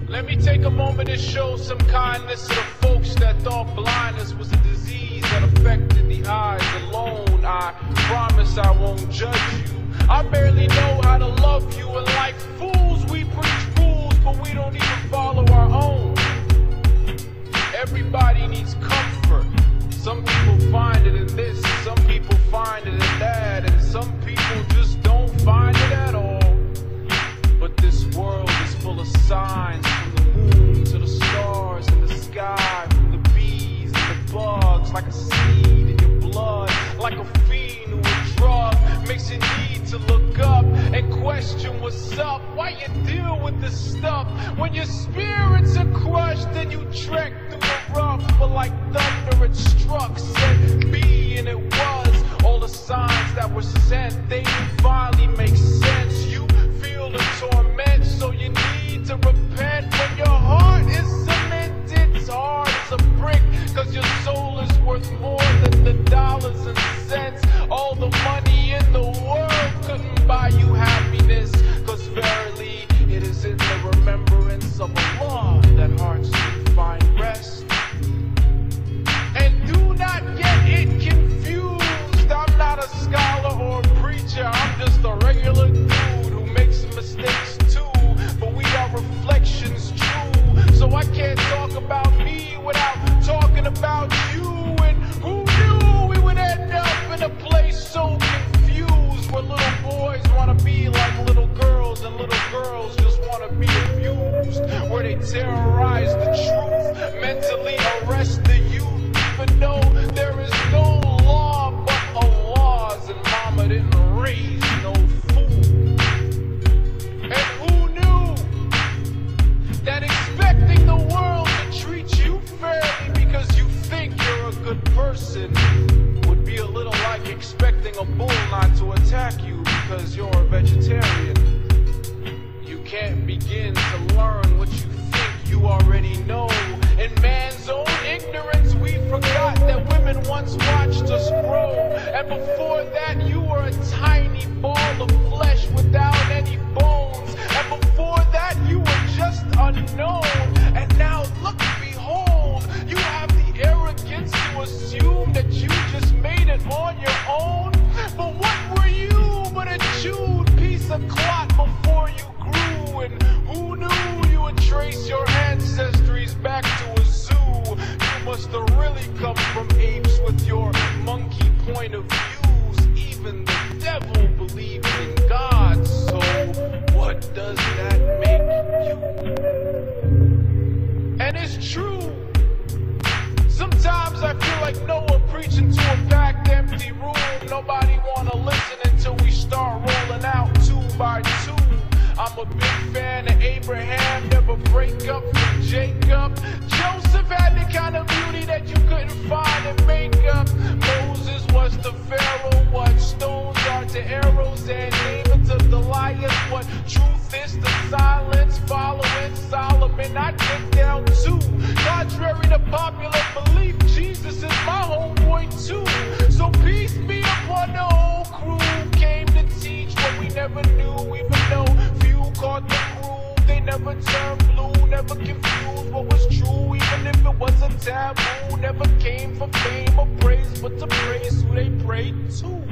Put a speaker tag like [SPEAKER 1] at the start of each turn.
[SPEAKER 1] Let me take a moment to show some kindness to the folks that thought blindness was a disease that affected the eyes alone. I promise I won't judge you. I barely know how to love you, and like fools we preach rules, but we don't even follow our own. Everybody needs comfort. Some people find it in this, some people find it in that, and some people just don't find it at all. But this world is full of signs, from the moon to the stars in the sky, from the bees and the bugs, like a seed in your blood, like a fiend who a drug makes you need to look up and question what's up. Why you deal with this stuff when your spirits are crushed and you trek through the rough? But like thunder it struck, said be, and it was. All the signs that were sent, they finally make sense. You feel the torment, so you need to repent. When your heart is cemented, it's hard as a brick, cause your soul is worth more than the dollars and cents. All the money in the world couldn't buy you happiness, cause verily it is in the remembrance of Allah that hearts can find rest. And do not get it confused, I'm not a scholar or a preacher, I'm just a regular dude who makes mistakes too, but we are reflections true. So I can't talk about me without talking about you. And who knew we would end up in a place so confused, where little boys want to be like little girls and little girls just want to be abused, where they terrorize the truth, mentally arrest the youth, even though there is no law but Allah's, and mama didn't raise no fool. And who knew that expecting the world to treat you fairly because you think you're a good person would be a little like expecting a bull not to attack you because you're a vegetarian? You can't begin to learn what you think you already know. In man's own ignorance, we forgot that women once watched us grow. And before that, you were a tiny ball of flesh without any bones. And before that, you were just unknown. And now, look, behold, you have the arrogance to assume that you just made it on your own. But what were you but a chewed piece of clot before you grew? And who knew you would trace your ancestries back to a zoo? You must have really come from apes with your monkey point of views. Even the devil believes in God, so what does that make you? And it's true, sometimes I feel like Noah preaching to a packed empty room. Nobody wanna listen until we start rolling out 2 by 2. I'm a big fan of Abraham, never break up from Jacob. Joseph had the kind of beauty that you couldn't find in makeup. Moses was to Pharaoh what stones are to arrows, and David to Goliath what truth is to silence. Following Solomon, I get down too. Contrary to popular belief, Jesus is my homeboy too. So peace be upon the whole crew. Came to teach what we never knew, even though caught the groove. They never turned blue, never confused what was true, even if it was a taboo. Never came for fame or praise, but to praise who they prayed to.